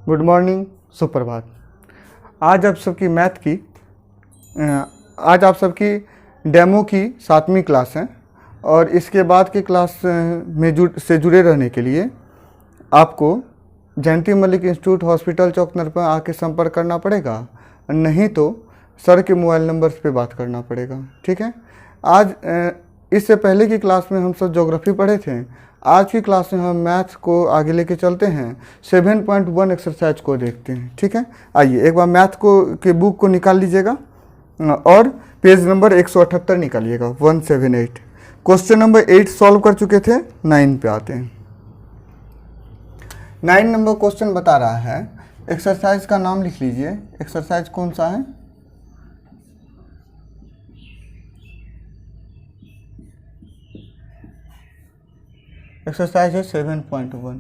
Good morning, सुप्रभात। आज आप सबकी डेमो की 7वीं क्लास है और इसके बाद की क्लास में जुड़े रहने के लिए आपको जयंती मलिक इंस्टीट्यूट हॉस्पिटल चौक नर पर आके संपर्क करना पड़ेगा, नहीं तो सर के मोबाइल नंबर्स पे बात करना पड़ेगा। ठीक है। आज इससे पहले की क्लास में हम सब ज्योग्राफी पढ़े थे। आज की क्लास में हम मैथ्स को आगे लेके चलते हैं। 7.1 एक्सरसाइज को देखते हैं। ठीक है। आइए एक बार मैथ को के बुक को निकाल लीजिएगा और page number 178 निकालिएगा। 178 question number 8 solve कर चुके थे। 9 पे आते हैं। 9 नंबर क्वेश्चन बता रहा है, एक्सरसाइज का नाम लिख लीजिए। एक्सरसाइज कौन सा है? एक्सरसाइज है 7.1।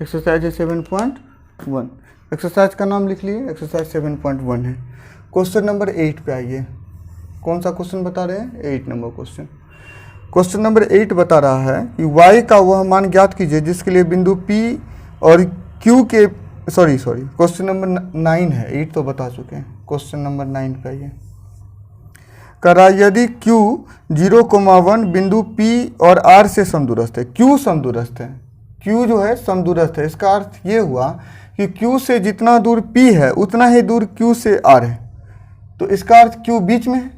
एक्सरसाइज है 7.1। एक्सरसाइज का नाम लिख लिए। एक्सरसाइज 7.1 है। क्वेश्चन नंबर 8 पे आइए। कौन सा क्वेश्चन बता रहे हैं? 8 नंबर क्वेश्चन। क्वेश्चन नंबर 8 बता रहा है कि y का वह मान ज्ञात कीजिए जिसके लिए बिंदु P और Q के क्वेश्चन नंबर 9 है। 8 तो बता चुके हैं। क्वेश्चन नंबर 9 पे आइए। करा यदि Q 0,1 बिंदु P और R से समदूरस्थ है। Q समदूरस्थ है। Q जो है समदूरस्थ है। इसका अर्थ ये हुआ कि Q से जितना दूर P है उतना ही दूर Q से R है। तो इसका अर्थ Q बीच में है।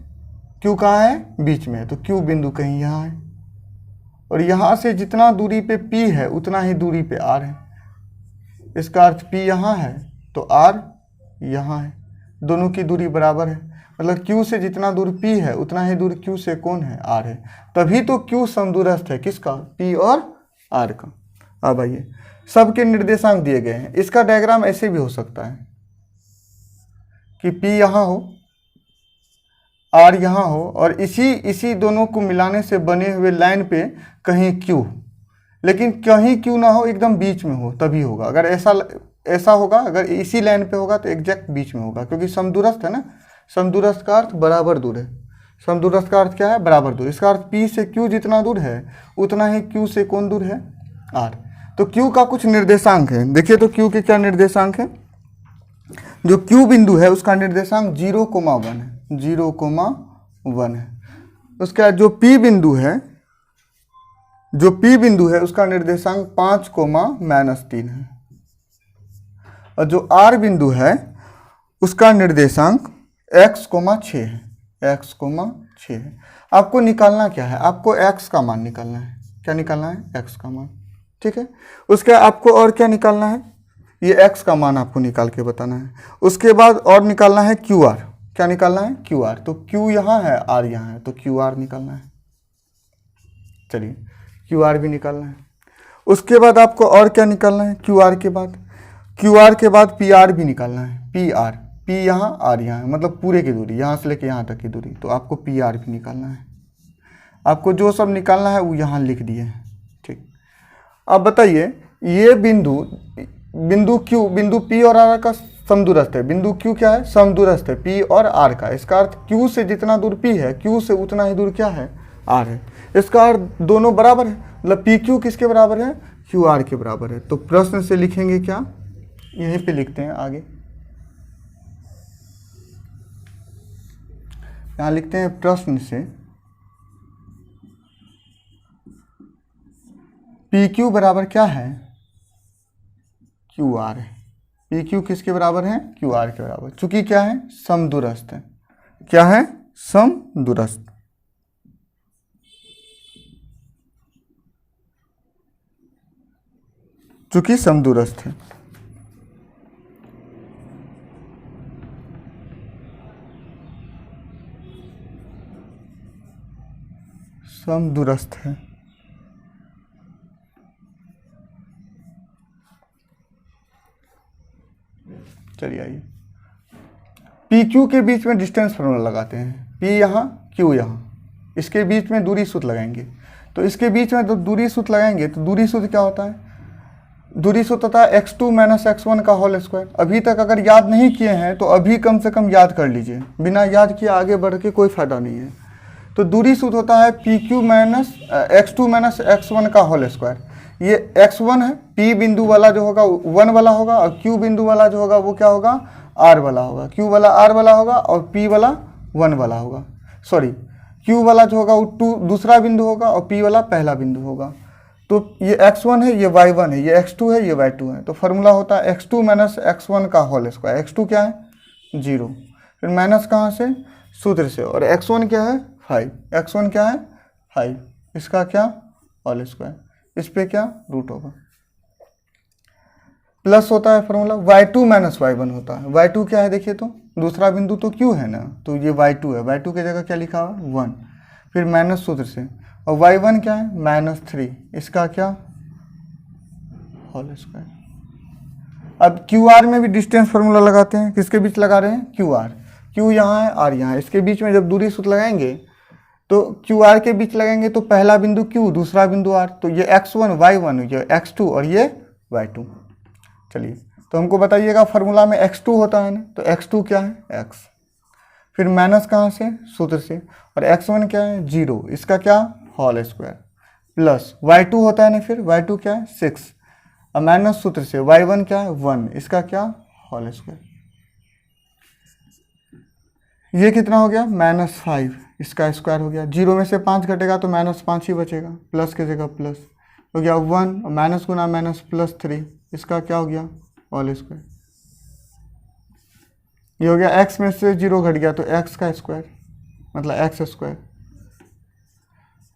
Q कहाँ है? बीच में है। तो Q बिंदु कहीं यहाँ है और यहाँ से जितना दूरी पे P है उतना ही दूरी पे R है। इसका अर्थ P यहाँ है तो R यहाँ है। दोनों की दूरी बराबर है। मतलब Q से जितना दूर P है उतना ही दूर Q से कौन है? R है। तभी तो Q समदूरस्थ है। किसका? P और R का। अब आइए, सबके निर्देशांक दिए गए हैं। इसका डायग्राम ऐसे भी हो सकता है कि P यहाँ हो, R यहाँ हो और इसी दोनों को मिलाने से बने हुए लाइन पे कहीं Q, लेकिन कहीं Q ना हो, एकदम बीच में हो तभी होगा। अगर ऐसा होगा, अगर इसी लाइन पे होगा तो एग्जैक्ट बीच में होगा, क्योंकि समदूरस्थ है ना। समदूरस्थ का अर्थ बराबर दूर है। समदूरस्थ का अर्थ क्या है? बराबर दूर। इसका अर्थ P से Q जितना दूर है उतना ही Q से कौन दूर है? R। तो Q का कुछ निर्देशांक है। देखिए तो Q के क्या निर्देशांक है? जो Q बिंदु है उसका निर्देशांक 0,1 है। 0,1 है। उसके बाद जो P बिंदु है उसका निर्देशांक 5,-3 है और जो R बिंदु है उसका निर्देशांक x,6 है। x,6 है। आपको निकालना क्या है? आपको x का मान निकालना है। क्या निकालना है? x का मान। ठीक है। उसके आपको और क्या निकालना है? ये x का मान आपको निकाल के बताना है। उसके बाद और निकालना है QR। क्या निकालना है? QR। तो Q यहाँ है, R यहाँ है, तो QR निकालना है। चलिए QR भी निकालना है। उसके बाद आपको और क्या निकालना है? QR के बाद PR भी निकालना है। PR, P यहाँ, R यहाँ है, मतलब पूरे की दूरी, यहाँ से लेके यहाँ तक की दूरी। तो आपको PR भी निकालना है। आपको जो सब निकालना है वो यहाँ लिख दिए हैं। ठीक। अब बताइए, ये बिंदु Q, बिंदु P और R का समदूरस्थ है। बिंदु Q क्या है? समदूरस्थ है P और R का। इसका अर्थ Q से जितना दूर P है Q से उतना ही दूर क्या है? R है। इसका अर्थ दोनों बराबर है। मतलब PQ किसके बराबर है? QR के बराबर है। तो प्रश्न से लिखेंगे क्या? यहीं पे लिखते हैं आगे। यहाँ लिखते हैं प्रश्न से PQ बराबर क्या है? QR है। PQ किसके बराबर है? QR के बराबर। चूंकि क्या है? समदूरस्थ है। क्या है? समदूरस्थ। चूंकि समदूरस्थ है। समदूरस्थ है। चलिए आइए, PQ के बीच में डिस्टेंस फॉर्मूला लगाते हैं। P यहाँ, Q यहाँ, इसके बीच में दूरी सूत्र लगाएंगे। तो इसके बीच में तो दूरी सूत्र लगाएंगे तो दूरी सूत्र क्या होता है? दूरी सूत्र होता है x2 - x1 का होल स्क्वायर। अभी तक अगर याद नहीं किए हैं तो अभी कम से कम याद कर लीजिए। बिना याद किए आगे बढ़ के कोई फायदा नहीं है। तो दूरी सूत्र होता है P Q minus x2 minus x1 का होल स्क्वायर। ये x1 है, p बिंदु वाला जो होगा 1 वाला होगा और q बिंदु वाला जो होगा वो क्या होगा r वाला होगा, q वाला r वाला होगा और p वाला 1 वाला होगा। सॉरी, q वाला जो होगा वो 2 दूसरा बिंदु होगा और p वाला पहला बिंदु होगा। तो ये x1 है, ये y1 है, ये x2 है, ये y2 है। तो फार्मूला होता है x2 माइनस x1 का होल स्क्वायर। x2 क्या है 0, फिर माइनस कहाँ से सूत्र से, और x1 क्या है 5, x1 क्या है 5, इसका क्या होल स्क्वायर, इस पे क्या रूट होगा। प्लस होता है फार्मूला y2 माइनस y1 होता है। y2 क्या है देखिए, तो दूसरा बिंदु तो q है ना, तो ये y2 है, y2 की जगह क्या लिखा हुआ 1, फिर माइनस सूत्र से, और y1 क्या है -3, इसका क्या होल स्क्वायर। अब QR में भी डिस्टेंस फार्मूला लगाते हैं, किसके बीच लगा रहे हैं QR, Q यहाँ है R यहाँ है, इसके बीच में जब दूरी सूत्र लगाएंगे तो QR के बीच लगाएंगे तो पहला बिंदु Q, दूसरा बिंदु R, तो ये x1 y1, ये x2 और ये y2। चलिए तो हमको बताइएगा फार्मूला में x2 होता है ना, तो x2 क्या है x, फिर माइनस कहाँ से सूत्र से, और x1 क्या है 0, इसका क्या होल स्क्वायर, प्लस y2 होता है ना, फिर y2 क्या है 6 और माइनस सूत्र से y1 क्या है 1, इसका क्या होल स्क्वायर। ये कितना हो गया -5, इसका स्क्वायर हो गया, 0 में से 5 घटेगा तो -5 ही बचेगा, प्लस की जगह प्लस हो गया 1 और माइनस गुना माइनस प्लस 3, इसका क्या हो गया होल स्क्वायर। ये हो गया x में से 0 घट गया तो x का स्क्वायर मतलब x स्क्वायर,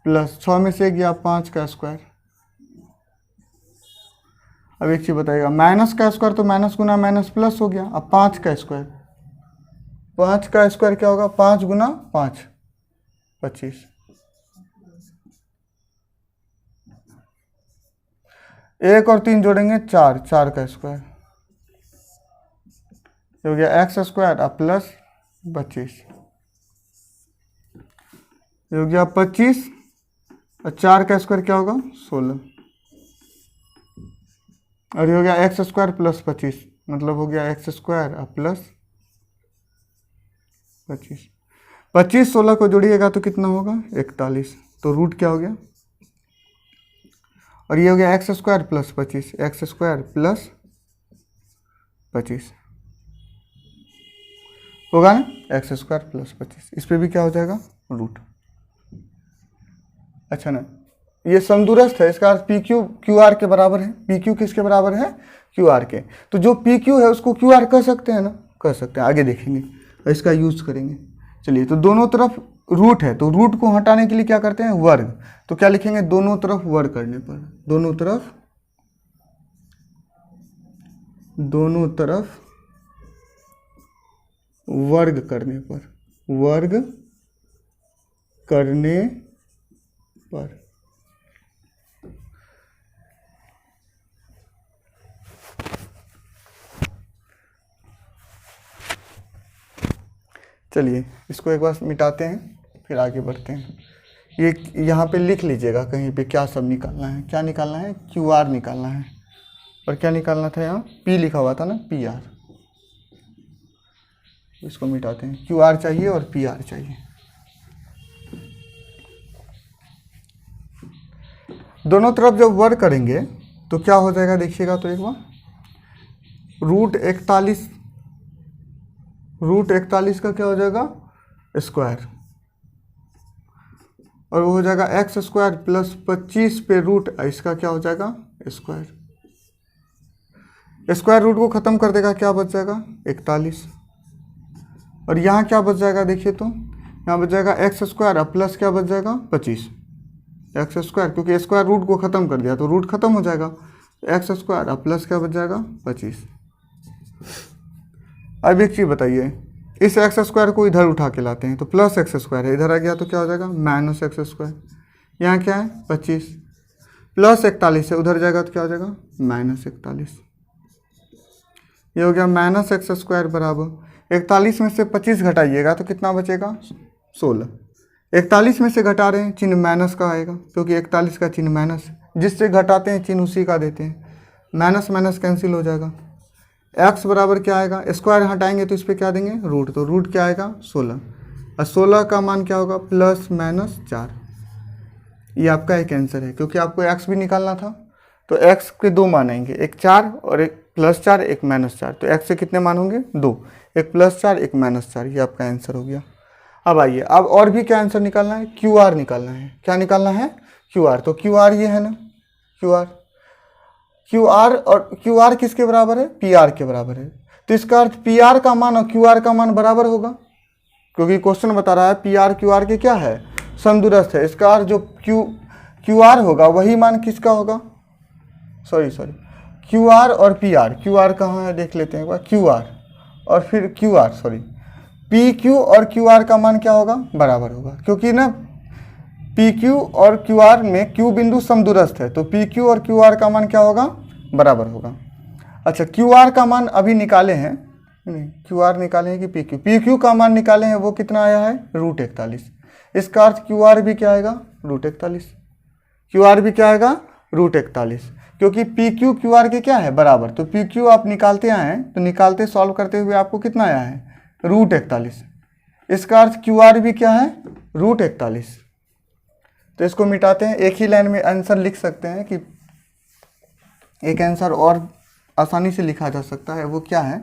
प्लस 6 में से गया 5 का स्क्वायर। अब एक चीज बताइएगा, माइनस का स्क्वायर तो माइनस गुना माइनस प्लस हो गया, अब 5 का स्क्वायर, 5 का स्क्वायर क्या होगा 5 गुना 5 25, 1 और 3 जोड़ेंगे 4, 4 का स्क्वायर, ये हो गया x स्क्वायर अब प्लस 25, ये हो गया 25 और 4 का स्क्वायर क्या होगा 16, और ये हो गया x स्क्वायर प्लस 25 मतलब हो गया x स्क्वायर अब प्लस 25, 25 16 को जोड़िएगा तो कितना होगा 41, तो रूट क्या हो गया, और ये हो गया x square plus 25, x square plus 25 होगा ना, x स्क्वायर प्लस 25, इस पे भी क्या हो जाएगा रूट। अच्छा ना, ये समदूरस्थ है, इसका अर्थ PQ QR के बराबर है, PQ किसके बराबर है QR के, तो जो PQ है उसको QR कह सकते हैं ना, कह सकते हैं, आगे देखेंगे और इसका यूज करेंगे। चलिए तो दोनों तरफ रूट है, तो रूट को हटाने के लिए क्या करते हैं वर्ग, तो क्या लिखेंगे दोनों तरफ वर्ग करने पर, दोनों तरफ वर्ग करने पर, वर्ग करने पर चलिए इसको एक बार मिटाते हैं फिर आगे बढ़ते हैं। ये यहाँ पे लिख लीजिएगा कहीं पे क्या सब निकालना है, क्या निकालना है QR निकालना है, और क्या निकालना था यहाँ P लिखा हुआ था ना PR, इसको मिटाते हैं, QR चाहिए और PR चाहिए। दोनों तरफ जब वर्ग करेंगे तो क्या हो जाएगा देखिएगा तो एक बार, रूट 41 का क्या हो जाएगा स्क्वायर, और वो हो जाएगा x स्क्वायर प्लस 25 पे रूट, इसका क्या हो जाएगा स्क्वायर, स्क्वायर रूट को खत्म कर देगा, क्या बच जाएगा 41, और यहाँ क्या बच जाएगा देखिए तो यहाँ बच जाएगा x स्क्वायर प्लस क्या बच जाएगा 25 x स्क्वायर, क्योंकि स्क्वायर रूट को खत्म कर दिया तो रूट खत्म हो जाएगा, x स्क्वायर प्लस क्या बच जाएगा 25। अब एक चीज़ बताइए, इस x स्क्वायर को इधर उठा के लाते हैं तो प्लस x स्क्वायर है, इधर आ गया तो क्या हो जाएगा माइनस x स्क्वायर, यहाँ क्या है 25 प्लस 41 है, उधर जाएगा तो क्या हो जाएगा -41, ये हो गया -x स्क्वायर बराबर 41 में से 25 घटाइएगा तो कितना बचेगा 16, 41 में से घटा रहे हैं चिन्ह माइनस का आएगा क्योंकि 41 का चिन्ह माइनस, जिससे घटाते हैं चिन्ह उसी का देते हैं, माइनस माइनस कैंसिल हो जाएगा, x बराबर क्या आएगा स्क्वायर हटाएंगे तो इस पर क्या देंगे रूट, तो रूट क्या आएगा 16, और 16 का मान क्या होगा, प्लस माइनस 4। ये आपका एक आंसर है, क्योंकि आपको x भी निकालना था। तो x के दो मान आएंगे, एक 4 और एक +4, एक -4। तो x से कितने मान होंगे, 2, एक +4 एक -4। ये आपका आंसर हो गया। अब आइए, अब और भी क्या आंसर निकालना है, QR निकालना है। क्या निकालना है, QR। तो QR ये है ना, QR और QR किसके बराबर है, PR के बराबर है। तो इसका अर्थ PR का मान और QR का मान बराबर होगा, क्योंकि क्वेश्चन बता रहा है PR QR के क्या है, समदूरस्थ है। इसका अर्थ जो QR होगा वही मान किसका होगा, सॉरी QR और PR कहाँ है देख लेते हैं एक बार। QR और फिर PQ और QR का मान क्या होगा, बराबर होगा, क्योंकि ना PQ और QR में Q बिंदु समदूरस्थ है। तो PQ और QR का मान क्या होगा, बराबर होगा। अच्छा, QR का मान अभी निकाले हैं, नहीं QR निकाले हैं कि PQ का मान निकाले हैं, वो कितना आया है, √41। इसका अर्थ QR भी क्या आएगा, √41। QR भी क्या आएगा, √41, क्योंकि PQ QR के क्या है, बराबर। तो PQ आप निकालते आए हैं, तो निकालते सॉल्व करते हुए आपको कितना आया है, √41। इसका अर्थ QR भी क्या है, √41। तो इसको मिटाते हैं, एक ही लाइन में आंसर लिख सकते हैं कि एक आंसर और आसानी से लिखा जा सकता है, वो क्या है,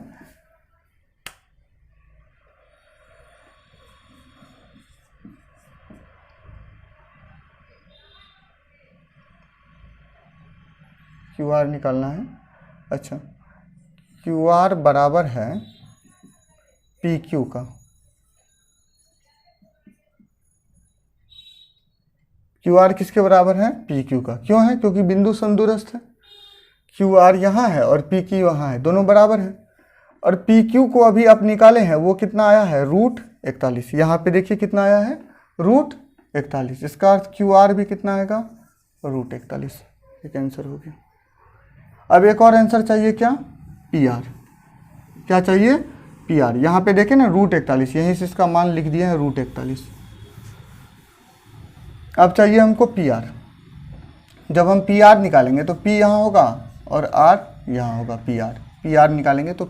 QR निकालना है। अच्छा, QR बराबर है PQ का। QR किसके बराबर है, PQ का। क्यों है, क्योंकि बिंदु समदूरस्थ है। QR यहाँ है और PQ यहाँ है, दोनों बराबर है। और PQ को अभी आप निकाले हैं, वो कितना आया है, √41। यहाँ पे देखिए कितना आया है, √41। इसका अर्थ QR भी कितना आएगा, √41। एक आंसर हो गया। अब एक और आंसर चाहिए, क्या, PR। क्या चाहिए, PR। यहाँ पे देखें ना, √41, यहीं से इसका मान लिख दिया है, √41। अब चाहिए हमको PR। जब हम PR निकालेंगे तो P यहाँ होगा और R यहाँ होगा। PR निकालेंगे तो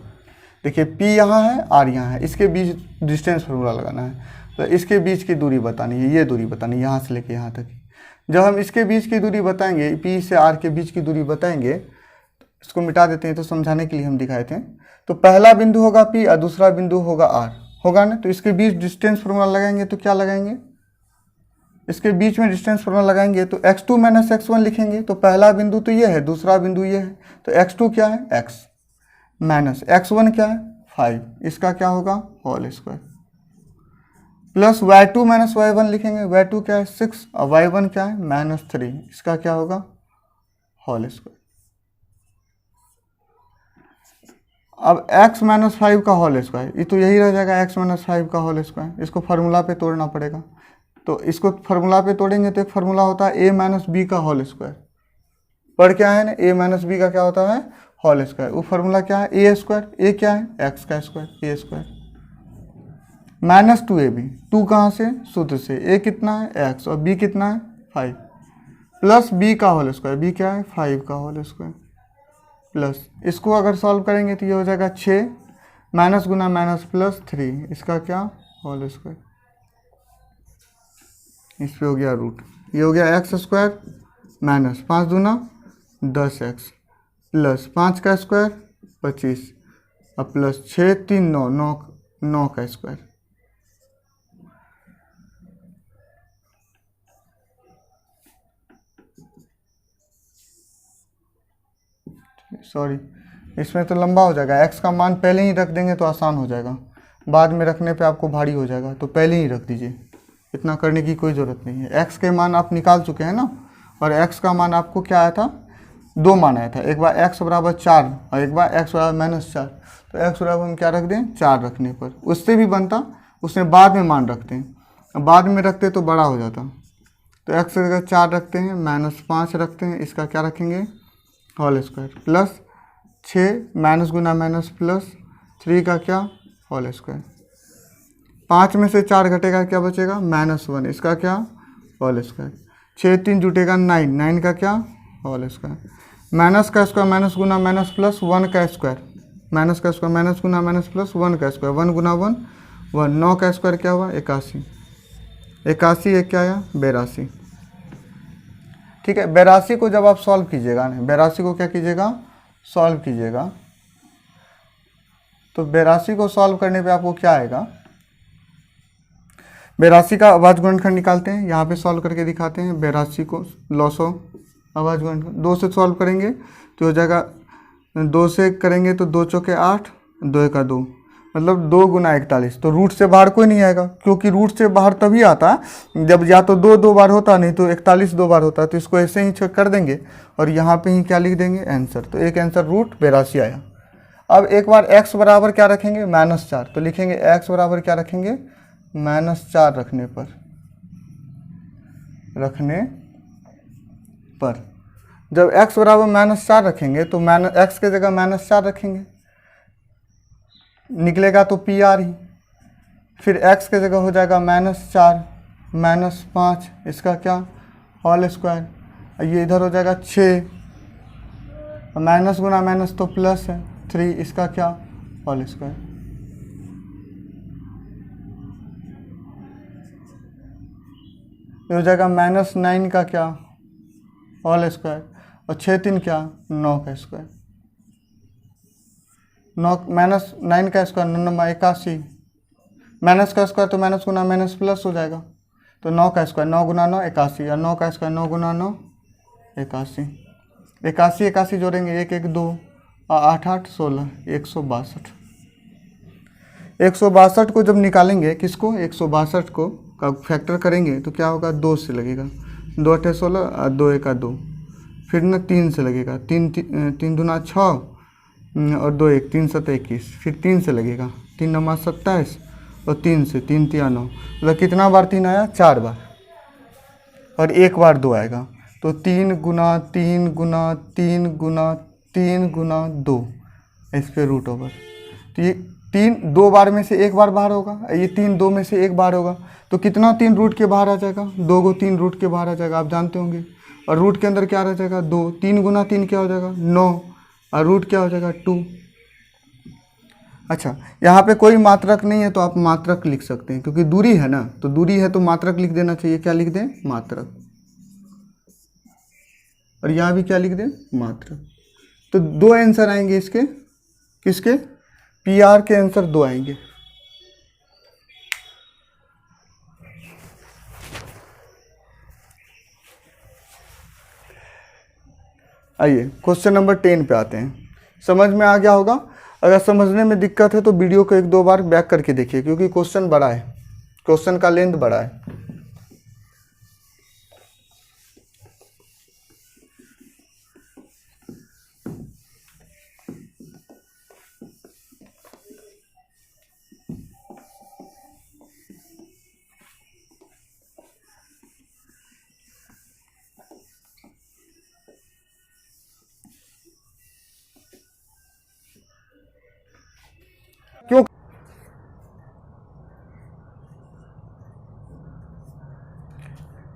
देखिए P यहाँ है, R यहाँ है, इसके बीच डिस्टेंस फार्मूला लगाना है। तो इसके बीच की दूरी बतानी है, ये दूरी बतानी है, यहाँ से लेके यहाँ तक। जब हम इसके बीच की दूरी बताएंगे, P से R के बीच की दूरी बताएंगे, इसको मिटा देते हैं तो समझाने के लिए हम दिखाए थे। तो पहला बिंदु होगा P और दूसरा बिंदु होगा R, होगा ना। तो इसके बीच डिस्टेंस फार्मूला लगाएंगे तो क्या लगाएंगे, इसके बीच में डिस्टेंस फार्मूला लगाएंगे तो x2 - x1 लिखेंगे। तो पहला बिंदु तो ये है, दूसरा बिंदु ये है। तो x2 क्या है, x, माइनस x1 क्या है, 5। इसका क्या होगा, whole square, plus y2 - y1 लिखेंगे। y2 क्या है, 6 और y1 क्या है, -3। इसका क्या होगा, होल स्क्वायर। अब x - 5 का होल स्क्वायर, ये तो यही रह जाएगा, x - 5 का होल स्क्वायर। इसको फार्मूला पे तोड़ना पड़ेगा। तो इसको फार्मूला पे तोड़ेंगे तो एक फार्मूला होता है a - b का होल स्क्वायर। पर क्या है ना, a - b का क्या होता है, होल स्क्वायर। वो फार्मूला क्या है, a स्क्वायर। a क्या है, x का स्क्वायर, a स्क्वायर। -2ab, 2 कहाँ से, सूत्र से। a कितना है, x, और b कितना है, 5, प्लस b का होल स्क्वायर। b क्या है, 5 का होल स्क्वायर, प्लस इसको अगर सॉल्व करेंगे तो ये हो जाएगा 6, माइनस गुना माइनस प्लस 3। इसका क्या, होल स्क्वायर। इस पे हो गया रूट, ये हो गया x स्क्वायर माइनस 5 दूना 10x, प्लस 5 का स्क्वायर 25, और प्लस 6 3 9 का स्क्वायर। सॉरी, इसमें तो लंबा हो जाएगा। x का मान पहले ही रख देंगे तो आसान हो जाएगा, बाद में रखने पे आपको भारी हो जाएगा। तो पहले ही रख दीजिए, इतना करने की कोई ज़रूरत नहीं है। x के मान आप निकाल चुके हैं ना, और x का मान आपको क्या आया था, 2 मान आया था। एक बार x बराबर 4 और एक बार x बराबर -4। तो x बराबर हम क्या रख दें, 4 रखने पर उससे भी बनता, उसमें बाद में मान रखते हैं, बाद में रखते तो बड़ा हो जाता। तो x जगह 4 रखते हैं, -5 रखते हैं, इसका क्या रखेंगे, होल स्क्वायर, प्लस 6 माइनस गुना माइनस प्लस 3 का क्या, होल स्क्वायर। 5 में से 4 घटेगा, क्या बचेगा, -1। इसका क्या, होल स्क्वायर। 6 3 जुटेगा 9, 9 का क्या, होल स्क्वायर। माइनस का स्क्वायर माइनस गुना माइनस प्लस 1 का स्क्वायर, माइनस का स्क्वायर माइनस गुना माइनस प्लस 1 का स्क्वायर, 1 गुना 1 1, 9 का स्क्वायर क्या हुआ 81, 81 एक क्या आया 82। ठीक है, 82 को जब आप सॉल्व कीजिएगा ना, 82 को क्या कीजिएगा सॉल्व कीजिएगा, तो 82 को सॉल्व करने पे आपको क्या आएगा, 82 का अभाज्य गुणनखंड निकालते हैं, यहाँ पे सॉल्व करके दिखाते हैं। 82 को लॉसो अभाज्य गुणनखंड 2 से सॉल्व करेंगे तो हो जाएगा, 2 से करेंगे तो 2 चौके 8, 2 का 2, मतलब 2 गुना 41। तो रूट से बाहर कोई नहीं आएगा, क्योंकि रूट से बाहर तभी आता है जब या तो 2 बार होता, नहीं तो 41 2 बार होता है। तो इसको ऐसे ही कर देंगे और यहाँ पे ही क्या लिख देंगे आंसर। तो एक आंसर रूट 82 आया। अब एक बार x बराबर क्या रखेंगे -4, तो लिखेंगे x बराबर क्या रखेंगे -4 रखने पर जब x बराबर -4 रखेंगे तो x के जगह -4 रखेंगे, निकलेगा तो PR ही, फिर x के जगह हो जाएगा -4 -5, इसका क्या होल स्क्वायर, ये इधर हो जाएगा 6, माइनस गुना माइनस तो प्लस है 3, इसका क्या होल स्क्वायर। ये हो जाएगा -9 का क्या होल स्क्वायर, और 6 3 क्या 9 का स्क्वायर, 9 -9 का स्क्वायर 9 81, माइनस का स्क्वायर तो माइनस गुना माइनस प्लस हो जाएगा, तो 9 का स्क्वायर 9 गुना 9 81, या 9 का स्क्वायर 9 गुना 9 81, 81 81 जोड़ेंगे 1 1 2 और 8 8 16 162। 162 को जब निकालेंगे, किसको 162 को का फैक्टर करेंगे तो क्या होगा 2 से लगेगा, 2 8 16 और 2 1 2, फिर ना 3 से लगेगा, 3 दूना 6 और 2 1 3 7 21, फिर 3 से लगेगा, 3 9 27 और 3 से 3 3 9, मतलब कितना बार 3 आया 4 बार, और 1 बार 2 आएगा, तो 3 गुना 3 गुना 3 गुना 3 गुना 2 इस पे रूट ओवर। तो ये 3 2 बार में से 1 बार बाहर होगा, ये 3 2 में से 1 बार होगा, तो कितना 3 रूट के बाहर आ जाएगा 2 को 3 रूट के बाहर आ जाएगा, आप जानते होंगे। और रूट के अंदर क्या रह जाएगा 2, 3 गुना 3 क्या हो जाएगा 9, और रूट क्या हो जाएगा 2। अच्छा, यहाँ पे कोई मात्रक नहीं है तो आप मात्रक लिख सकते हैं, क्योंकि दूरी है ना, तो दूरी है तो मात्रक लिख देना चाहिए। क्या लिख दें मात्रक, और यहाँ भी क्या लिख दें मात्रक। तो 2 आंसर आएंगे इसके, किसके PR के आंसर 2 आएंगे। आइए क्वेश्चन नंबर 10 पे आते हैं। समझ में आ गया होगा, अगर समझने में दिक्कत है तो वीडियो को 1 2 बार बैक करके देखिए, क्योंकि क्वेश्चन बड़ा है, क्वेश्चन का लेंथ बड़ा है। क्यों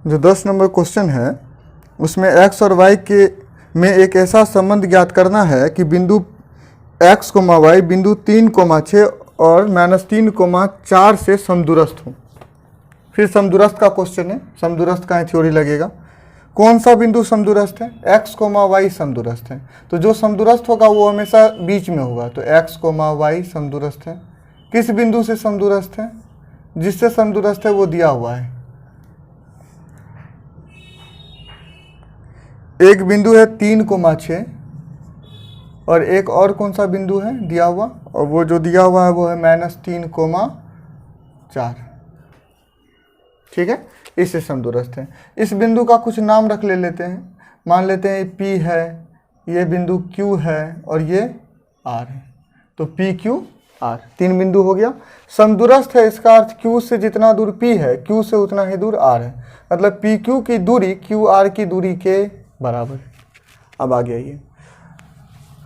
जो 10 नंबर क्वेश्चन है उसमें x और y के में एक ऐसा संबंध ज्ञात करना है कि बिंदु x, y बिंदु 3, 6 और -3, 4 से समदूरस्थ हो। फिर समदूरस्थ का क्वेश्चन है, समदूरस्थ का थ्योरी लगेगा। कौन सा बिंदु समदूरस्थ है, x, y समदूरस्थ है, तो जो समदूरस्थ होगा वो हमेशा बीच में होगा। तो x, y समदूरस्थ है, किस बिंदु से समदूरस्थ है, जिससे समदूरस्थ है वो दिया हुआ है। एक बिंदु है 3, 6 और एक और कौन सा बिंदु है दिया हुआ, और वो जो दिया हुआ है वो है -3, 4। ठीक है, इससे समदूरस्थ है। इस बिंदु का कुछ नाम रख लेते हैं, मान लेते हैं P है, ये बिंदु Q है और ये R है, तो PQ R 3 बिंदु हो गया। समदूरस्थ है, इसका अर्थ Q से जितना दूर P है Q से उतना ही दूर R है, मतलब PQ की दूरी QR की दूरी के बराबर। अब आ गया ये,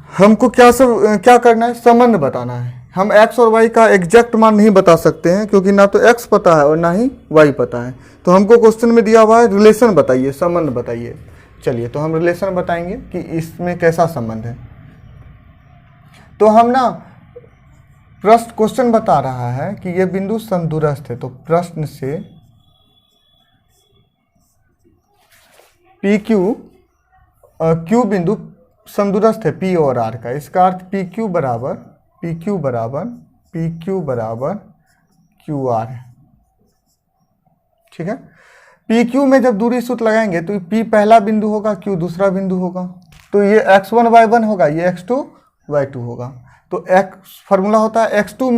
हमको क्या करना है, संबंध बताना है। हम x और y का एग्जैक्ट मान नहीं बता सकते हैं, क्योंकि ना तो x पता है और ना ही y पता है। तो हमको क्वेश्चन में दिया हुआ है रिलेशन बताइए, संबंध बताइए। चलिए तो हम रिलेशन बताएंगे कि इसमें कैसा संबंध है। तो हम ना प्रश्न क्वेश्चन बता रहा है कि ये बिंदु समदूरस्थ है, तो प्रश्न से पी क्यू क्यू बिंदु समदूरस्थ है पी और आर का। इसका अर्थ पी क्यू बराबर क्यू आर है। ठीक है, पी क्यू में जब दूरी सूत्र लगाएंगे तो पी पहला बिंदु होगा, क्यू दूसरा बिंदु होगा, तो ये x1 y1 होगा, ये x2 y2 होगा। तो x फॉर्मूला होता है x2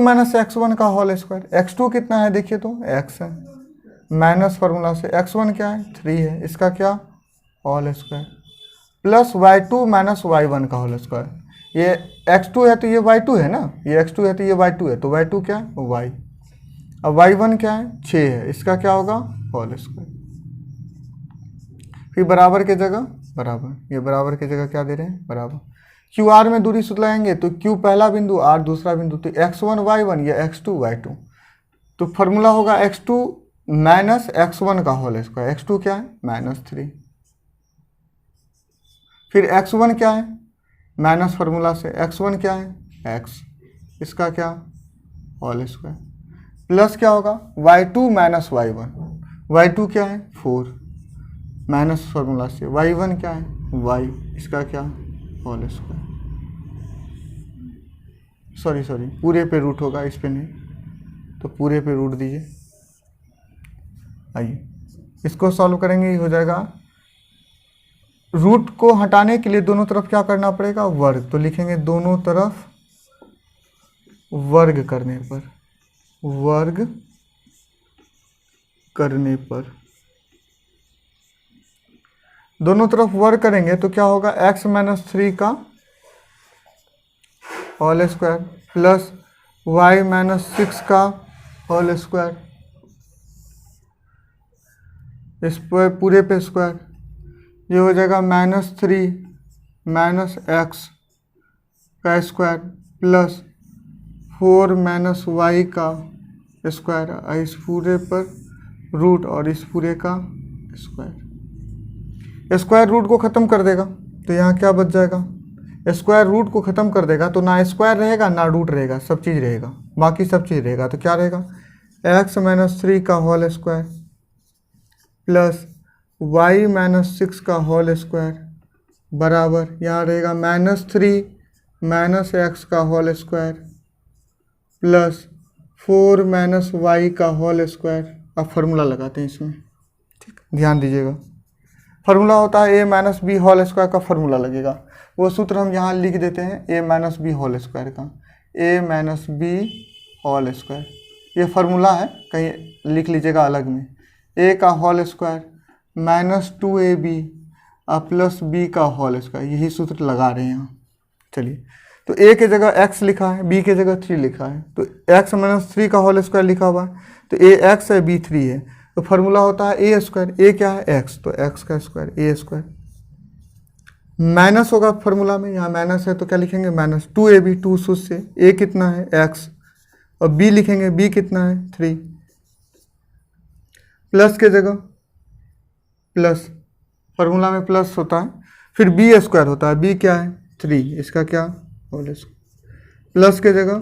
माइनस x1 का होल स्क्वायर। x2 कितना है देखिए तो x है, माइनस फार्मूला से x1 क्या है 3 है, इसका क्या whole square, plus y2 minus y1 का होल स्क्वायर। ये x2 है तो ये y2 है ना, ये x2 है तो ये y2 है, तो y2 क्या है y। अब y1 क्या है 6 है, इसका क्या होगा होल स्क्वायर। फिर बराबर के जगह बराबर, ये बराबर के जगह क्या दे रहे हैं बराबर। क्यू आर में दूरी सूत्र लगाएंगे तो क्यू पहला बिंदु आर दूसरा बिंदु, तो x1 y1 या x2 y2, तो फॉर्मूला होगा x2 माइनस x1 का होल स्क्वायर। x2 क्या है -3, फिर x1 क्या है माइनस फार्मूला से x1 क्या है x, इसका क्या होल स्क्वायर, प्लस क्या होगा y2 माइनस y1, y2 क्या है 4 माइनस फार्मूला से y1 क्या है y, इसका क्या होल स्क्वायर। सॉरी पूरे पे रूट होगा, इस पे नहीं, तो पूरे पे रूट दीजिए। आइए इसको सॉल्व करेंगे, ये हो जाएगा। रूट को हटाने के लिए दोनों तरफ क्या करना पड़ेगा वर्ग, तो लिखेंगे दोनों तरफ वर्ग करने पर दोनों तरफ वर्ग करेंगे तो क्या होगा x माइनस 3 का whole square plus y minus 6 का होल स्क्वायर, इस पर पूरे पे स्क्वायर, ये हो जाएगा -3 माइनस x का स्क्वायर प्लस 4 माइनस y का स्क्वायर, इस पूरे पर रूट और इस पूरे का स्क्वायर। स्क्वायर रूट को ख़त्म कर देगा तो यहाँ क्या बच जाएगा, स्क्वायर रूट को ख़त्म कर देगा तो ना स्क्वायर रहेगा ना रूट रहेगा, सब चीज़ रहेगा, बाकी सब चीज़ रहेगा। तो क्या रहेगा x माइनस 3 का whole square plus y minus 6 का होल स्क्वायर बराबर, यहाँ रहेगा -3 माइनस x का whole square plus 4 minus y का होल स्क्वायर। अब फार्मूला लगाते हैं इसमें, ठीक ध्यान दीजिएगा। फार्मूला होता है a minus B whole square का फार्मूला लगेगा, वो सूत्र हम यहाँ लिख देते हैं a minus B whole square का, a minus B whole square, ये फार्मूला है, कहीं लिख लीजिएगा अलग में। a का whole square minus 2ab plus b का होल स्क्वायर, यही सूत्र लगा रहे हैं यहाँ। चलिए तो a के जगह x लिखा है, b के जगह 3 लिखा है, तो x माइनस 3 का होल स्क्वायर लिखा हुआ है, तो a x है b 3 है, तो फार्मूला होता है a स्क्वायर, a क्या है x, तो x का स्क्वायर a स्क्वायर, माइनस होगा फार्मूला में, यहाँ माइनस है तो क्या लिखेंगे -2ab, 2 सूत्र से a कितना है x और b लिखेंगे b कितना है 3, प्लस के जगह प्लस, फार्मूला में प्लस होता है, फिर b स्क्वायर होता है, b क्या है 3, इसका क्या होल स्क्वायर, प्लस के जगह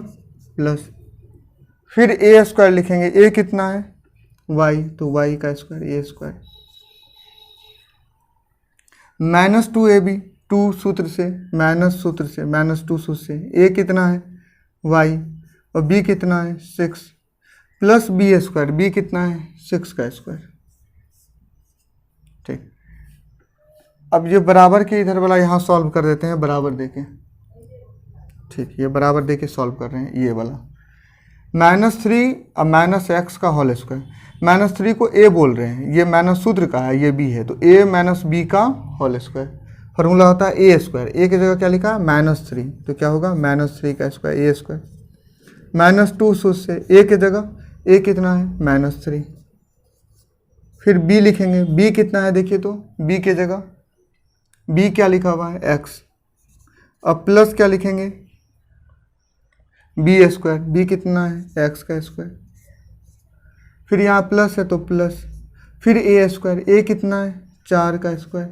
प्लस, फिर a स्क्वायर लिखेंगे, a कितना है y, तो y का स्क्वायर a स्क्वायर, -2ab 2 सूत्र से माइनस सूत्र से -2 सूत्र से, a कितना है y और b कितना है 6 प्लस b स्क्वायर, b कितना है 6 का स्क्वायर। ठीक, अब ये बराबर के इधर वाला यहाँ सॉल्व कर देते हैं बराबर देके, ठीक ये बराबर देके सॉल्व कर रहे हैं, ये वाला -3 और माइनस x का होल स्क्वायर, -3 को a बोल रहे हैं, ये माइनस सूत्र का है, ये b है, तो a माइनस b का होल स्क्वायर, फार्मूला होता है a स्क्वायर, a की जगह क्या लिखा है -3, तो क्या होगा -3 का स्क्वायर a स्क्वायर, -2 सूत्र से a की जगह a कितना है -3, फिर b लिखेंगे, b कितना है देखिए तो b की जगह b क्या लिखा हुआ है x, अब प्लस क्या लिखेंगे b स्क्वायर, b कितना है x का स्क्वायर, फिर यहाँ प्लस है तो प्लस, फिर a स्क्वायर, a कितना है 4 का स्क्वायर,